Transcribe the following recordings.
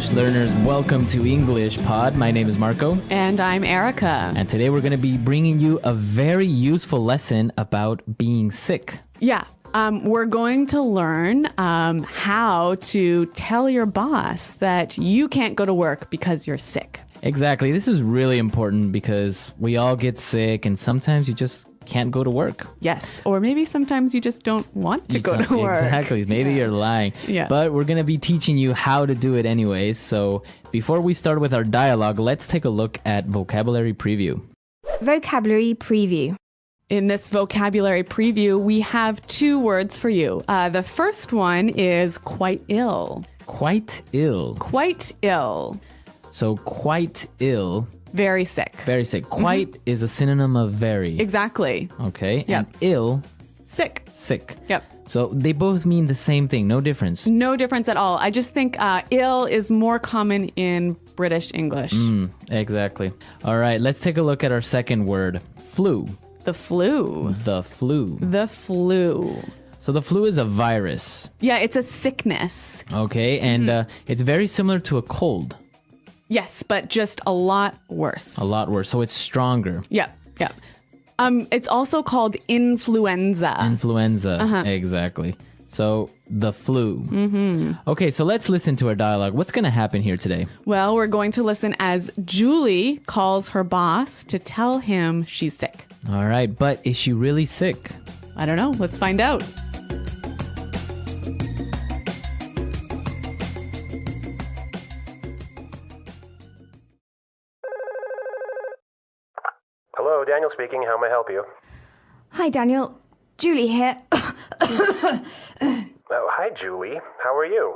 English learners, welcome to English Pod. My name is Marco. And I'm Erica. And today we're going to be bringing you a very useful lesson about being sick. Yeah. We're going to learn how to tell your boss that you can't go to work because you're sick. Exactly. This is really important because we all get sick and sometimes you just can't go to work. Yes. Or maybe sometimes you just don't want to go to work. Exactly. Maybe you're lying. Yeah. But we're going to be teaching you how to do it anyways. So before we start with our dialogue, let's take a look at vocabulary preview. Vocabulary preview. In this vocabulary preview, we have two words for you. The first one is quite ill. Quite ill. Quite ill. So quite ill. Very sick. Very sick. Quite is a synonym of very. Exactly. Okay. Yep. And ill, Sick. sick. Yep. So they both mean the same thing. No difference. No difference at all. I just think ill is more common in British English. Exactly. All right. Let's take a look at our second word. Flu. The flu. The flu. The flu. So the flu is a virus. Yeah, it's a sickness. Okay. And it's very similar to a cold. Yes, but just a lot worse. A lot worse. So it's stronger. Yeah, yeah. It's also called influenza. Influenza. Exactly. So the flu. Okay, so let's listen to our dialogue. What's going to happen here today? Well, we're going to listen as Julie calls her boss to tell him she's sick. All right, but is she really sick? I don't know. Let's find out. Hello, Daniel speaking. How may I help you? Hi, Daniel. Julie here. Oh, hi, Julie. How are you?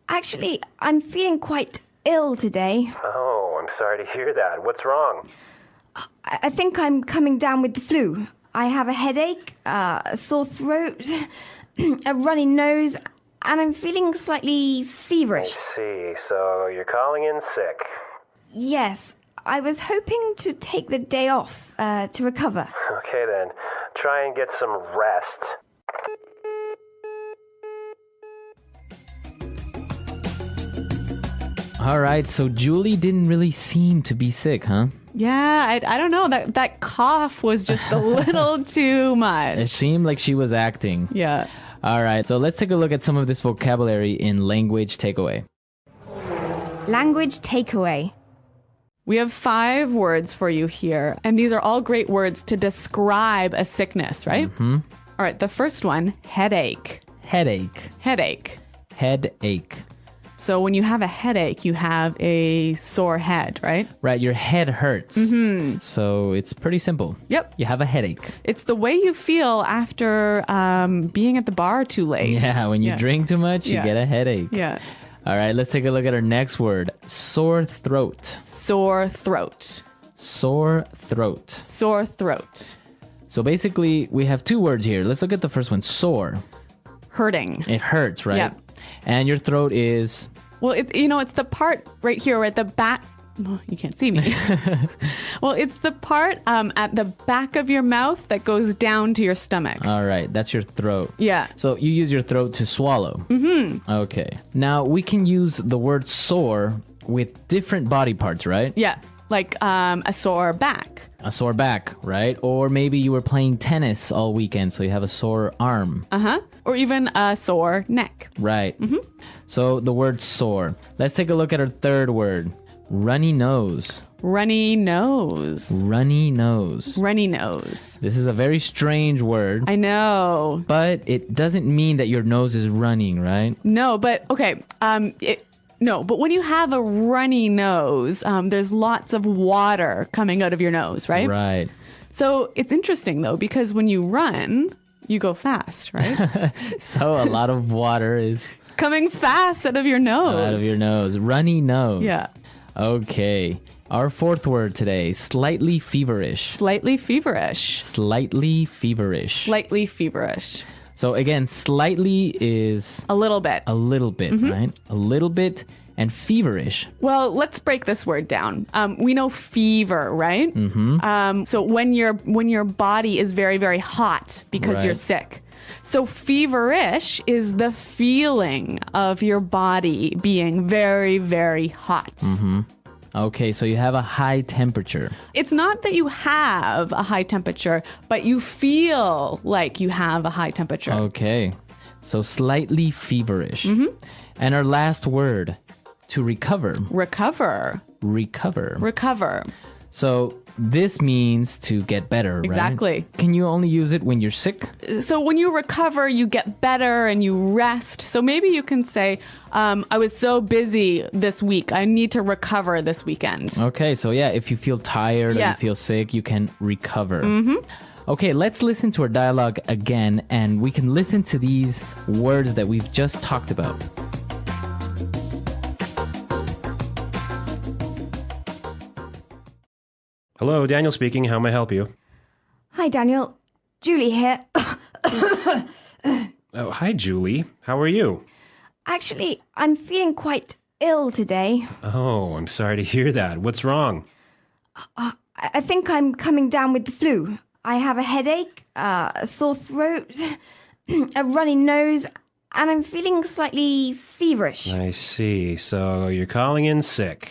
Actually, I'm feeling quite ill today. Oh, I'm sorry to hear that. What's wrong? I think I'm coming down with the flu. I have a headache, a sore throat, a runny nose, and I'm feeling slightly feverish. I see. So you're calling in sick. Yes, I was hoping to take the day off to recover. Okay, then. Try and get some rest. All right, so Julie didn't really seem to be sick, huh? Yeah, I don't know. That cough was just a little too much. It seemed like she was acting. Yeah. All right, so let's take a look at some of this vocabulary in language takeaway. Language takeaway. We have 5 words for you here, and these are all great words to describe a sickness, right? All right, the first one, headache. Headache. Headache. Headache. So when you have a headache, you have a sore head, right? Right, your head hurts. So it's pretty simple. Yep. You have a headache. It's the way you feel after being at the bar too late. Yeah, when you drink too much, you get a headache. Yeah. All right, let's take a look at our next word. Sore throat. Sore throat. Sore throat. Sore throat. So basically, we have 2 words here. Let's look at the first one. Sore. Hurting. It hurts, right? Yeah. And your throat is... Well, it's the part right here at the back. Oh, you can't see me. Well, it's the part at the back of your mouth that goes down to your stomach. All right, that's your throat. Yeah. So you use your throat to swallow. Okay. Now, we can use the word sore with different body parts, right? Yeah. Like a sore back. A sore back, right? Or maybe you were playing tennis all weekend, so you have a sore arm. Or even a sore neck. Right. So the word sore. Let's take a look at our third word. Runny nose. Runny nose. Runny nose. Runny nose. This is a very strange word. I know. But it doesn't mean that your nose is running, right? No, but okay. No, but when you have a runny nose, there's lots of water coming out of your nose, right? Right. So it's interesting, though, because when you run, you go fast, right? So a lot of water is coming fast out of your nose. out of your nose. Runny nose. Yeah. Okay. Our fourth word today, slightly feverish. Slightly feverish. Slightly feverish. Slightly feverish. So again, slightly is A little bit. a little bit, right? A little bit. And feverish. Well, let's break this word down. We know fever, right? So when your body is very, very hot because Right. you're sick. So feverish is the feeling of your body being very, very hot. Okay, so you have a high temperature. It's not that you have a high temperature, but you feel like you have a high temperature. Okay, so slightly feverish. And our last word, to recover. Recover. Recover. Recover. So this means to get better, right? Exactly. Can you only use it when you're sick? So when you recover, you get better and you rest. So maybe you can say, I was so busy this week. I need to recover this weekend. Okay, so yeah, if you feel tired or Yeah. you feel sick, you can recover. Okay, let's listen to our dialogue again, and we can listen to these words that we've just talked about. Hello, Daniel speaking. How may I help you? Hi, Daniel. Julie here. Oh, hi, Julie. How are you? Actually, I'm feeling quite ill today. Oh, I'm sorry to hear that. What's wrong? I think I'm coming down with the flu. I have a headache, a sore throat, a runny nose, and I'm feeling slightly feverish. I see. So you're calling in sick.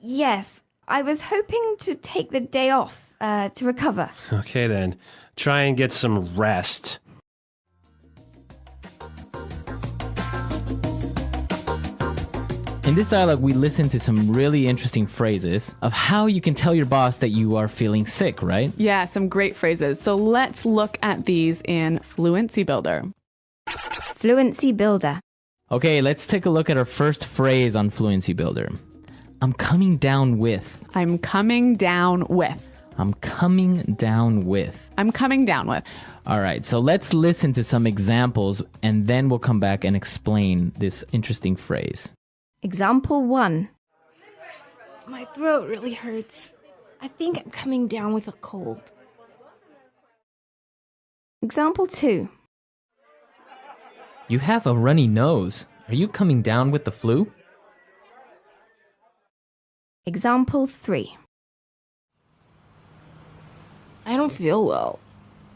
Yes, I was hoping to take the day off to recover. Okay, then. Try and get some rest. In this dialogue, we listen to some really interesting phrases of how you can tell your boss that you are feeling sick, right? Yeah, some great phrases. So let's look at these in Fluency Builder. Fluency Builder. Okay, let's take a look at our first phrase on Fluency Builder. I'm coming down with. I'm coming down with. I'm coming down with. I'm coming down with. All right, so let's listen to some examples and then we'll come back and explain this interesting phrase. Example 1. My throat really hurts. I think I'm coming down with a cold. Example 2. You have a runny nose. Are you coming down with the flu? Example 3. I don't feel well.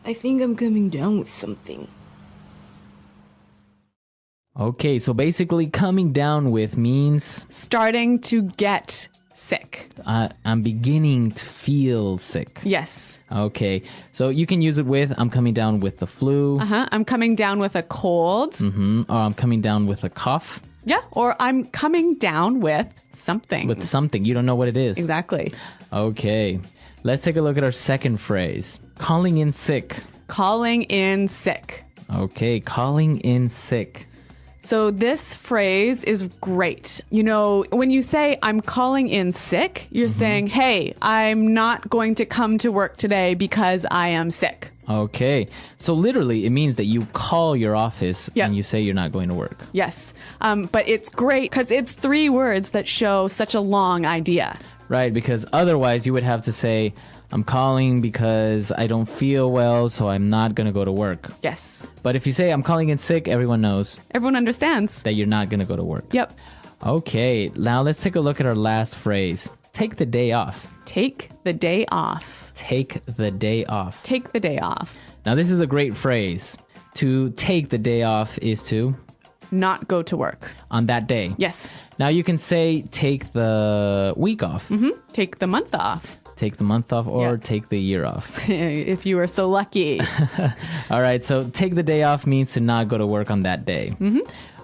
I think I'm coming down with something. Okay, so basically coming down with means Starting to get sick. I'm beginning to feel sick. Yes. Okay, so you can use it with I'm coming down with the flu, I'm coming down with a cold. or I'm coming down with a cough, Yeah. Or I'm coming down with something. with something. You don't know what it is. Exactly. Okay, let's take a look at our second phrase. Calling in sick. Calling in sick. Okay, calling in sick. So this phrase is great. You know, when you say I'm calling in sick, you're saying, hey, I'm not going to come to work today because I am sick. Okay, so literally it means that you call your office Yep. and you say you're not going to work. Yes. But it's great because it's 3 words that show such a long idea. Right, because otherwise you would have to say, I'm calling because I don't feel well, so I'm not going to go to work. Yes. But if you say I'm calling in sick, everyone knows Everyone understands. that you're not going to go to work. Yep. Okay, now let's take a look at our last phrase. Take the day off. Take the day off. Take the day off. Take the day off. Now, this is a great phrase. To take the day off is to Not go to work. on that day. Yes. Now, you can say take the week off, Take the month off. take the month off, or Yeah. take the year off. If you were so lucky. All right, so take the day off means to not go to work on that day.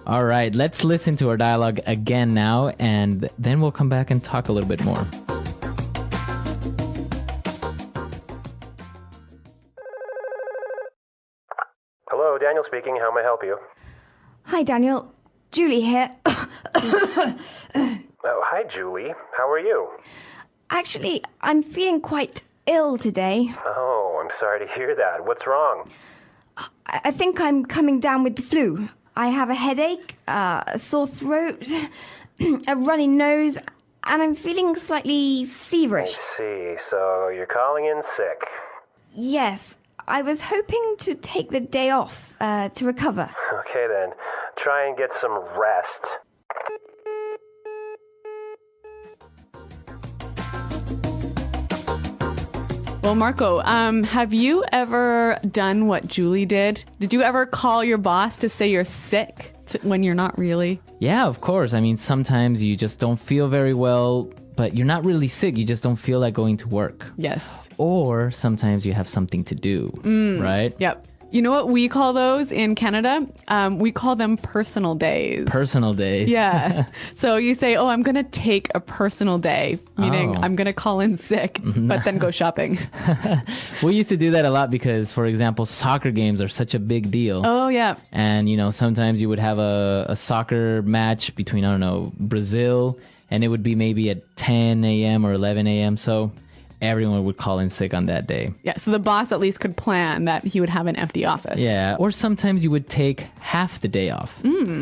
All right, let's listen to our dialogue again now, and then we'll come back and talk a little bit more. Hello, Daniel speaking. How may I help you? Hi, Daniel. Julie here. Oh, hi, Julie. How are you? Actually, I'm feeling quite ill today. Oh, I'm sorry to hear that. What's wrong? I think I'm coming down with the flu. I have a headache, a sore throat, a runny nose, and I'm feeling slightly feverish. See, so you're calling in sick. Yes, I was hoping to take the day off to recover. Okay, then. Try and get some rest. Well, Marco, have you ever done what Julie did? Did you ever call your boss to say you're sick when you're not really? Yeah, of course. I mean, sometimes you just don't feel very well, but you're not really sick. You just don't feel like going to work. Yes. Or sometimes you have something to do, right? Yep. You know what we call those in Canada? We call them personal days. Personal days. Yeah. So you say, oh, I'm going to take a personal day, meaning Oh. I'm going to call in sick, but then go shopping. We used to do that a lot because, for example, soccer games are such a big deal. Oh, yeah. And, sometimes you would have a soccer match between, I don't know, Brazil, and it would be maybe at 10 a.m. or 11 a.m. So everyone would call in sick on that day. Yeah. So the boss at least could plan that he would have an empty office. Yeah. Or sometimes you would take half the day off.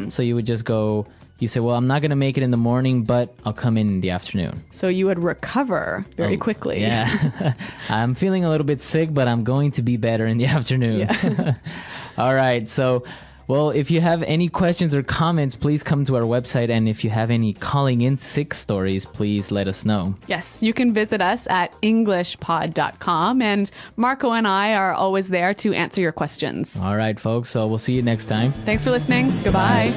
So you would just go, you say, well, I'm not going to make it in the morning, but I'll come in the afternoon. So you would recover very quickly. Yeah. I'm feeling a little bit sick, but I'm going to be better in the afternoon. Yeah. All right. So, well, if you have any questions or comments, please come to our website. And if you have any calling in sick stories, please let us know. Yes, you can visit us at englishpod.com. And Marco and I are always there to answer your questions. All right, folks. So we'll see you next time. Thanks for listening. Goodbye.